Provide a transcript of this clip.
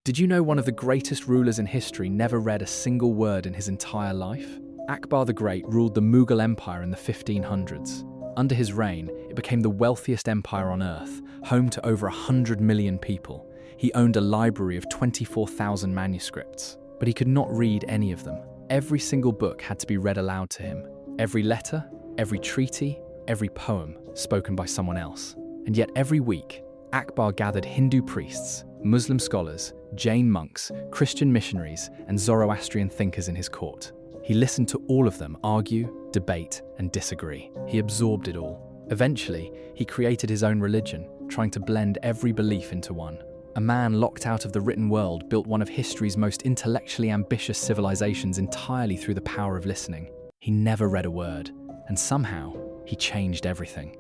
Did you know one of the greatest rulers in history never read a single word in his entire life? Akbar the Great ruled the Mughal Empire in the 1500s. Under his reign, it became the wealthiest empire on earth, home to over 100 million people. He owned a library of 24,000 manuscripts, but he could not read any of them. Every single book had to be read aloud to him. Every letter, every treaty, every poem spoken by someone else. And yet every week, Akbar gathered Hindu priests, Muslim scholars, Jain monks, Christian missionaries, and Zoroastrian thinkers in his court. He listened to all of them argue, debate, and disagree. He absorbed it all. Eventually, he created his own religion, trying to blend every belief into one. A man locked out of the written world built one of history's most intellectually ambitious civilizations entirely through the power of listening. He never read a word, and somehow, he changed everything.